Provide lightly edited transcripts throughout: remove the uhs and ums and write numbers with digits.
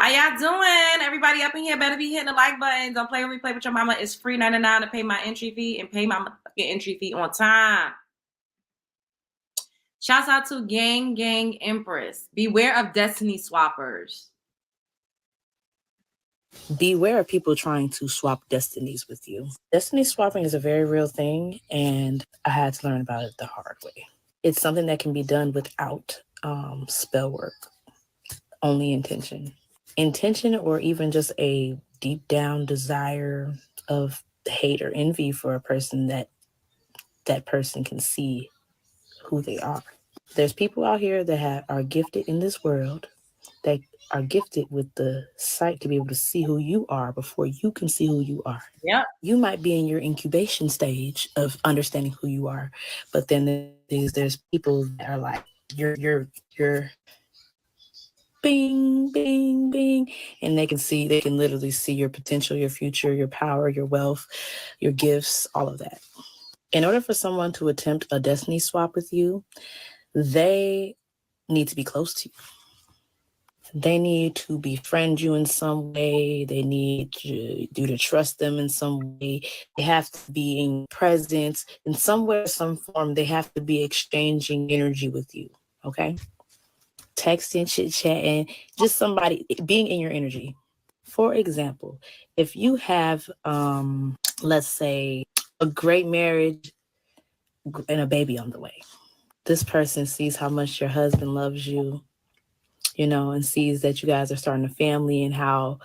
How y'all doing? Everybody up in here better be hitting the like button. Don't play with me, play with your mama. It's free $99 to pay my entry fee and pay my motherfucking entry fee on time. Shouts out to Gang Empress. Beware of destiny swappers. Beware of people trying to swap destinies with you. Destiny swapping is a very real thing, and I had to learn about it the hard way. It's something that can be done without spell work, only intention. Intention, or even just a deep down desire of hate or envy for a person that person can see who they are. There's people out here that are gifted in this world, that are gifted with the sight to be able to see who you are before you can see who you are. Yeah. You might be in your incubation stage of understanding who you are, but then there's people that are like, you're bing, bing, bing, and they can literally see your potential, your future, your power, your wealth, your gifts, all of that. In order for someone to attempt a destiny swap with you, they need to be close to you. They need to befriend you in some way. They need you to trust them in some way. They have to be in presence in some way, some form. They have to be exchanging energy with you. Okay? Texting, chit-chatting, just somebody being in your energy. For example, if you have, let's say, a great marriage and a baby on the way, this person sees how much your husband loves you, and sees that you guys are starting a family, and how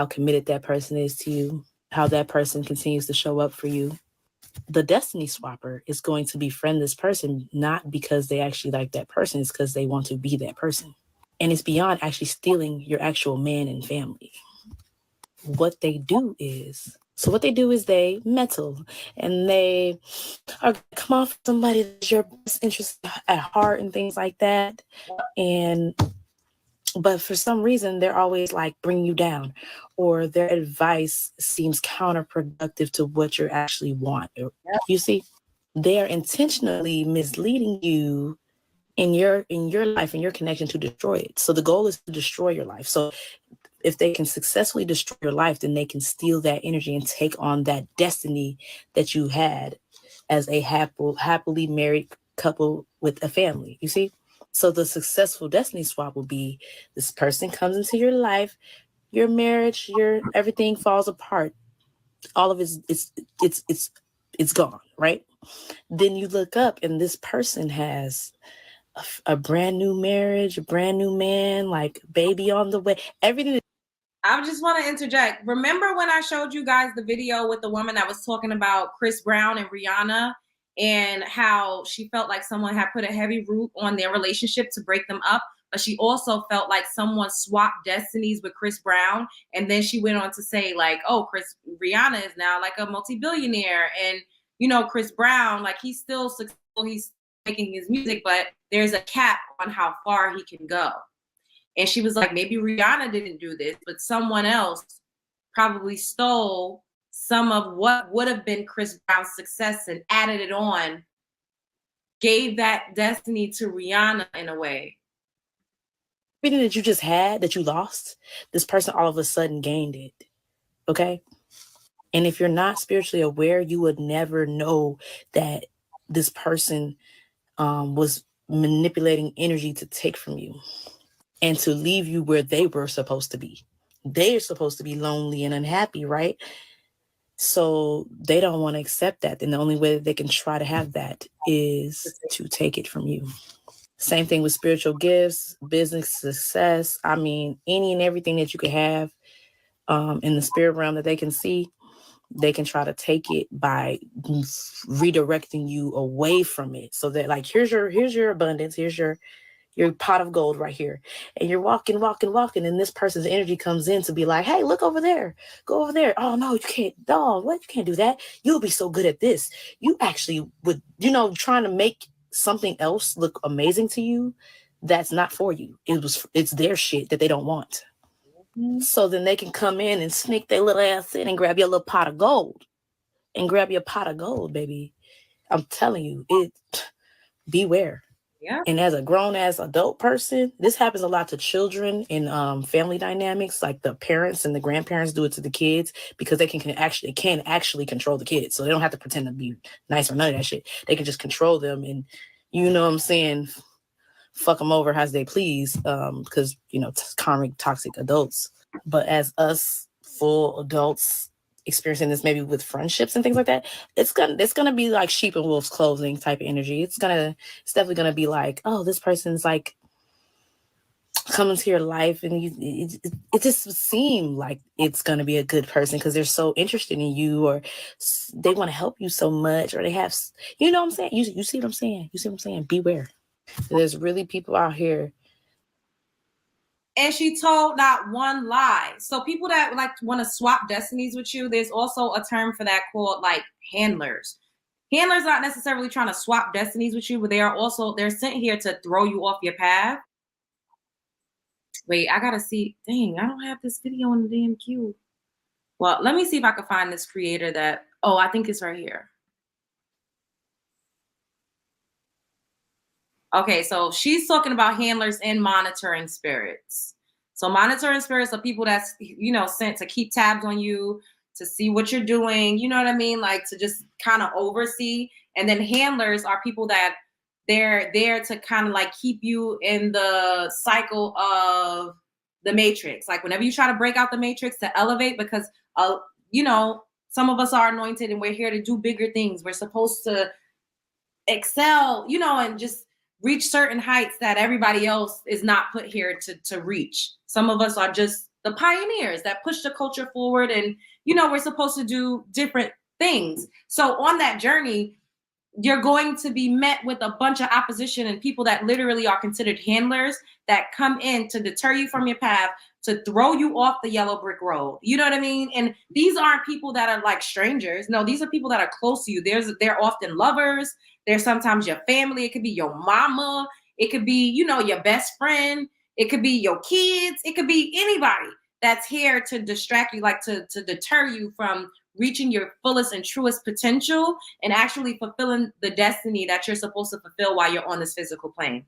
committed that person is to you, how that person continues to show up for you. The destiny swapper is going to befriend this person, not because they actually like that person, it's because they want to be that person. And it's beyond actually stealing your actual man and family. What they do is they meddle, and they are come off somebody that's your best interest at heart and things like that. But for some reason, they're always like bringing you down, or their advice seems counterproductive to what you actually want. You see, they are intentionally misleading you in your life and your connection to destroy it. So the goal is to destroy your life. So if they can successfully destroy your life, then they can steal that energy and take on that destiny that you had as a happily married couple with a family. You see? So the successful destiny swap will be this person comes into your life, your marriage, your everything falls apart. All of it's gone, right? Then you look up and this person has a brand new marriage, a brand new man, like baby on the way, everything. I just want to interject. Remember when I showed you guys the video with the woman that was talking about Chris Brown and Rihanna, and how she felt like someone had put a heavy root on their relationship to break them up, but she also felt like someone swapped destinies with Chris Brown. And then she went on to say like, oh, Rihanna is now like a multi-billionaire, and Chris Brown, like, he's still successful, he's making his music, but there's a cap on how far he can go. And she was like, maybe Rihanna didn't do this, but someone else probably stole some of what would have been Chris Brown's success and added it on, gave that destiny to Rihanna in a way. Everything that you just had, that you lost, this person all of a sudden gained it. Okay? And if you're not spiritually aware, you would never know that this person was manipulating energy to take from you and to leave you where they were supposed to be. They're supposed to be lonely and unhappy, right? So they don't want to accept that. And the only way that they can try to have that is to take it from you. Same thing with spiritual gifts, business success. I mean, any and everything that you could have in the spirit realm that they can see, they can try to take it by redirecting you away from it. So that, like, here's your abundance, here's your pot of gold right here. And you're walking, and this person's energy comes in to be like, hey, look over there, go over there. Oh no, you can't, dog, what? You can't do that. You'll be so good at this. You actually would, trying to make something else look amazing to you. That's not for you. It's their shit that they don't want. Mm-hmm. So then they can come in and sneak their little ass in and grab your little pot of gold. And grab your pot of gold, baby. I'm telling you, beware. Yeah. And as a grown-ass adult person, this happens a lot to children in family dynamics. Like the parents and the grandparents do it to the kids because they can actually control the kids. So they don't have to pretend to be nice or none of that shit. They can just control them and, you know what I'm saying, fuck them over as they please, because, you know, karmic toxic adults. But as us full adults experiencing this maybe with friendships and things like that, it's gonna be like sheep in wolf's clothing type of energy. It's definitely gonna be like, oh, this person's like coming to your life, and it just seems like it's gonna be a good person because they're so interested in you, or they want to help you so much, or they have, you know what I'm saying? You see what I'm saying? You see what I'm saying? Beware. There's really people out here. And she told not one lie. So people that like want to swap destinies with you, there's also a term for that called like handlers. Handlers not necessarily trying to swap destinies with you, but they're sent here to throw you off your path. Wait, I gotta see. Dang, I don't have this video in the damn queue. Well, let me see if I can find this creator that. Oh, I think it's right here. Okay, so she's talking about handlers and monitoring spirits. So monitoring spirits are people that's, you know, sent to keep tabs on you, to see what you're doing, you know what I mean? Like to just kind of oversee. And then handlers are people that they're there to kind of like keep you in the cycle of the matrix. Like whenever you try to break out the matrix to elevate, because you know, some of us are anointed and we're here to do bigger things. We're supposed to excel, you know, and just reach certain heights that everybody else is not put here to reach. Some of us are just the pioneers that push the culture forward, and you know, we're supposed to do different things. So on that journey, you're going to be met with a bunch of opposition and people that literally are considered handlers that come in to deter you from your path, to throw you off the yellow brick road. You know what I mean? And these aren't people that are like strangers. No, these are people that are close to you. They're often lovers. They're sometimes your family. It could be your mama. It could be, you know, your best friend. It could be your kids. It could be anybody that's here to distract you, like to deter you from reaching your fullest and truest potential and actually fulfilling the destiny that you're supposed to fulfill while you're on this physical plane.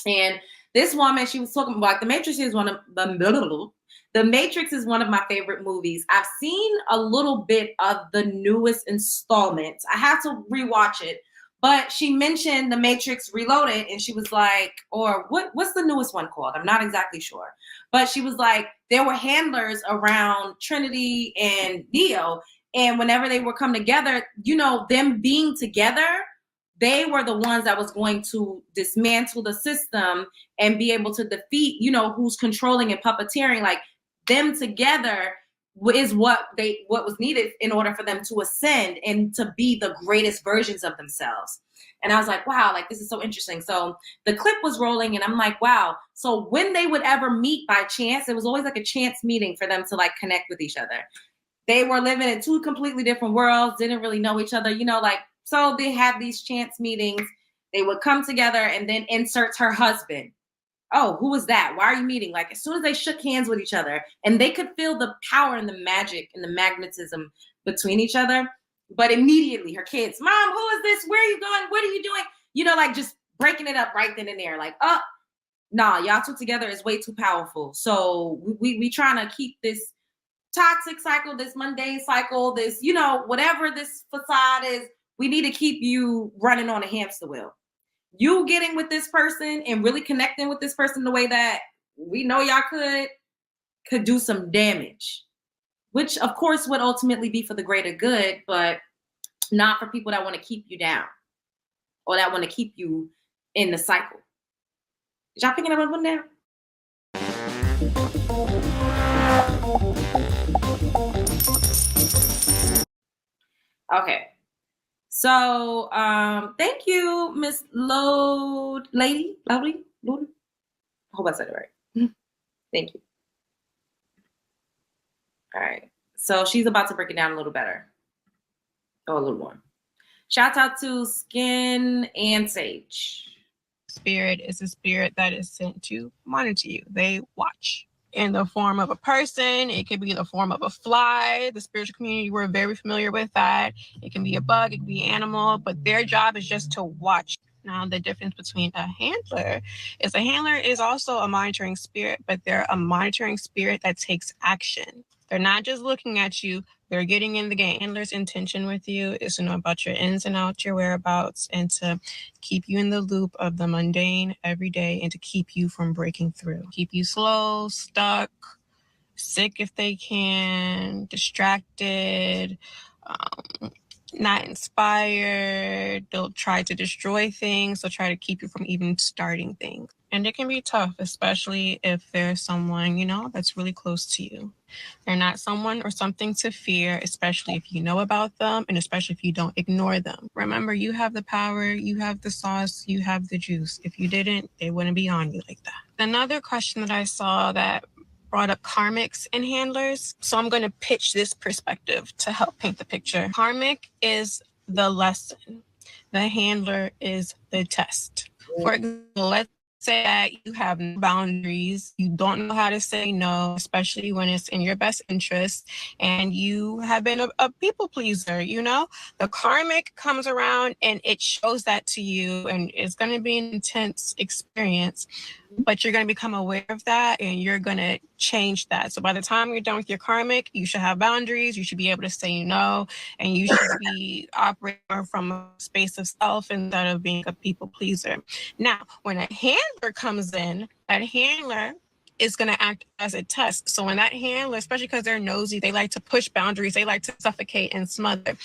And this woman, she was talking about The Matrix is one of the Matrix is one of my favorite movies. I've seen a little bit of the newest installment. I have to rewatch it. But she mentioned The Matrix Reloaded, and she was like, or what's the newest one called? I'm not exactly sure. But she was like, there were handlers around Trinity and Neo. And whenever they would come together, you know, them being together, they were the ones that was going to dismantle the system and be able to defeat, you know, who's controlling and puppeteering. Like them together is what was needed in order for them to ascend and to be the greatest versions of themselves. And I was like, wow, like this is so interesting. So the clip was rolling and I'm like, wow. So when they would ever meet by chance, it was always like a chance meeting for them to like connect with each other. They were living in two completely different worlds, didn't really know each other, you know, like, so they had these chance meetings. They would come together and then inserts her husband. Oh, who was that? Why are you meeting? Like as soon as they shook hands with each other and they could feel the power and the magic and the magnetism between each other. But immediately her kids, Mom, who is this? Where are you going? What are you doing? You know, like just breaking it up right then and there. Like, oh, nah, y'all two together is way too powerful. So we trying to keep this toxic cycle, this mundane cycle, this, you know, whatever this facade is, we need to keep you running on a hamster wheel. You getting with this person and really connecting with this person the way that we know y'all could do some damage, which of course would ultimately be for the greater good, but not for people that want to keep you down or that want to keep you in the cycle. Is y'all picking up one there? Okay. So thank you, Miss Lady. I hope I said it right. Thank you. All right. So she's about to break it down a little better. Or a little more. Shout out to Skin and Sage. Spirit is a spirit that is sent to monitor you. They watch in the form of a person. It could be the form of a fly. The spiritual community, we're very familiar with that. It can be a bug, it can be an animal, but their job is just to watch. Now, the difference between a handler is also a monitoring spirit, but they're a monitoring spirit that takes action. They're not just looking at you, they're getting in the game. Handler's intention with you is to know about your ins and outs, your whereabouts, and to keep you in the loop of the mundane every day and to keep you from breaking through. Keep you slow, stuck, sick if they can, distracted, not inspired. They'll try to destroy things. They'll try to keep you from even starting things. And it can be tough, especially if there's someone, that's really close to you. They're not someone or something to fear, especially if you know about them and especially if you don't ignore them. Remember, you have the power, you have the sauce, you have the juice. If you didn't, they wouldn't be on you like that. Another question that I saw that brought up karmics and handlers. So I'm going to pitch this perspective to help paint the picture. Karmic is the lesson. The handler is the test. For example, let's say that you have no boundaries, you don't know how to say no, especially when it's in your best interest, and you have been a people pleaser, the karmic comes around and it shows that to you, and it's going to be an intense experience, but you're going to become aware of that and you're going to change that. So by the time you're done with your karmic, you should have boundaries, you should be able to say no, and you should be operating from a space of self instead of being a people pleaser. Now, when a handler comes in, that handler is going to act as a test. So when that handler, especially because they're nosy, they like to push boundaries, they like to suffocate and smother.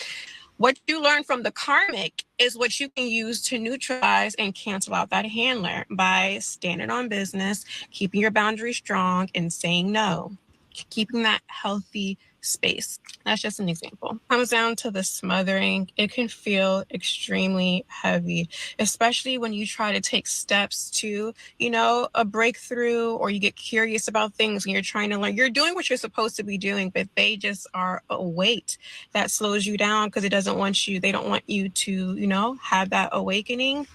What you learn from the karmic is what you can use to neutralize and cancel out that handler by standing on business, keeping your boundaries strong, and saying no, keeping that healthy space. That's just an example. Comes down to the smothering. It can feel extremely heavy, especially when you try to take steps to, a breakthrough, or you get curious about things and you're trying to learn. You're doing what you're supposed to be doing, but they just are a weight that slows you down because they don't want you to, have that awakening.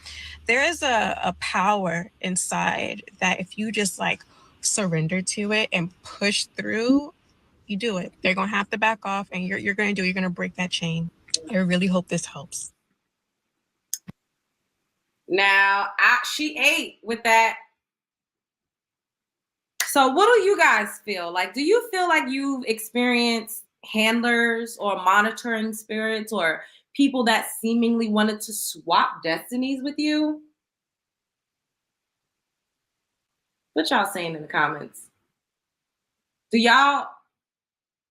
There is a power inside that if you just surrender to it and push through, you do it. They're going to have to back off, and you're going to break that chain. I really hope this helps. Now, she ate with that. So what do you guys feel? Do you feel like you've experienced handlers or monitoring spirits or people that seemingly wanted to swap destinies with you? What y'all saying in the comments? Do y'all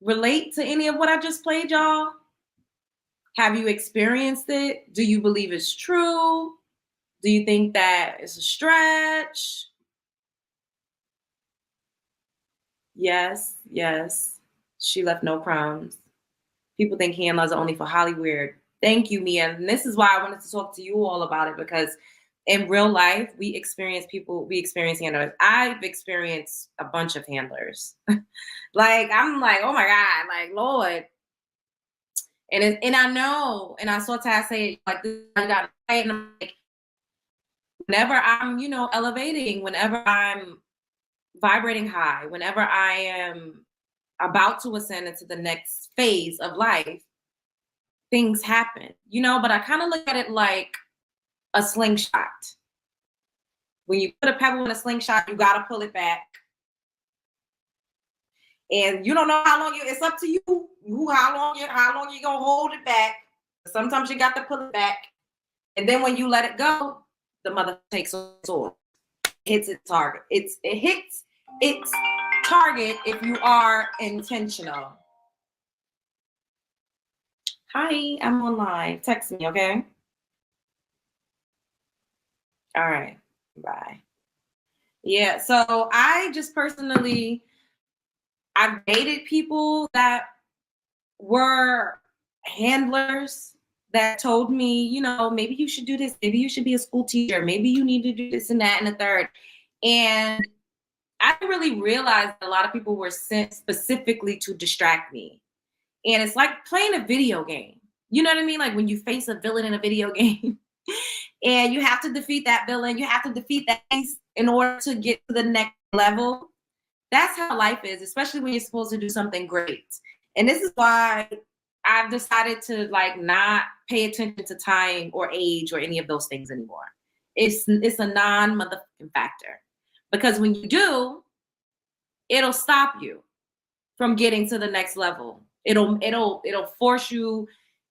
relate to any of what I just played, y'all? Have you experienced it? Do you believe it's true? Do you think that it's a stretch? Yes. She left no crumbs. People think handlers are only for Hollywood. Thank you, Mia. And this is why I wanted to talk to you all about it, because in real life, we experience handlers. I've experienced a bunch of handlers. I'm like, oh my God, Lord. And I know, and I saw Ty say this, I got it, and I'm like, whenever I'm, elevating, whenever I'm vibrating high, whenever I am about to ascend into the next phase of life, things happen, but I kind of look at it like a slingshot. When you put a pebble in a slingshot, you got to pull it back. And you don't know how long it's up to you how long you're going to hold it back. Sometimes you got to pull it back. And then when you let it go, the mother takes a sword, hits its target. It hits its target if you are intentional. Hi, I'm online. Text me, okay? All right. Bye. Yeah, so I just personally, I've dated people that were handlers that told me, maybe you should do this. Maybe you should be a school teacher. Maybe you need to do this and that and the third. And I didn't really realize that a lot of people were sent specifically to distract me. And it's like playing a video game. You know what I mean? Like when you face a villain in a video game and you have to defeat that villain, you have to defeat that ace in order to get to the next level. That's how life is, especially when you're supposed to do something great. And this is why I've decided to not pay attention to time or age or any of those things anymore. it's a non-motherfucking factor. Because when you do, it'll stop you from getting to the next level. It'll force you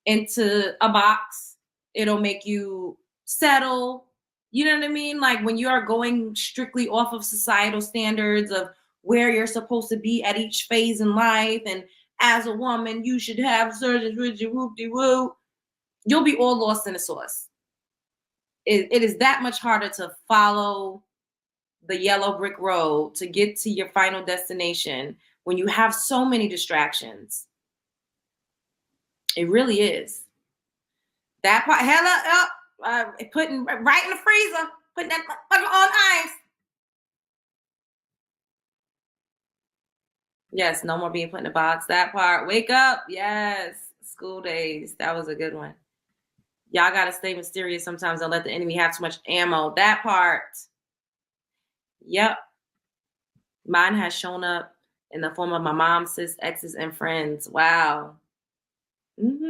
into a box. It'll make you settle. You know what I mean? Like when you are going strictly off of societal standards of where you're supposed to be at each phase in life, and as a woman, you should have surgery, whoop-de-woo. You'll be all lost in the sauce. It is that much harder to follow the yellow brick road to get to your final destination when you have so many distractions. It really is. That part, hella up, putting right in the freezer, putting that motherfucker on ice. Yes, no more being put in a box. That part, wake up. Yes, school days. That was a good one. Y'all gotta stay mysterious sometimes. Don't let the enemy have too much ammo. That part. Yep. Mine has shown up in the form of my mom, sis, exes, and friends. Wow. Mm-hmm.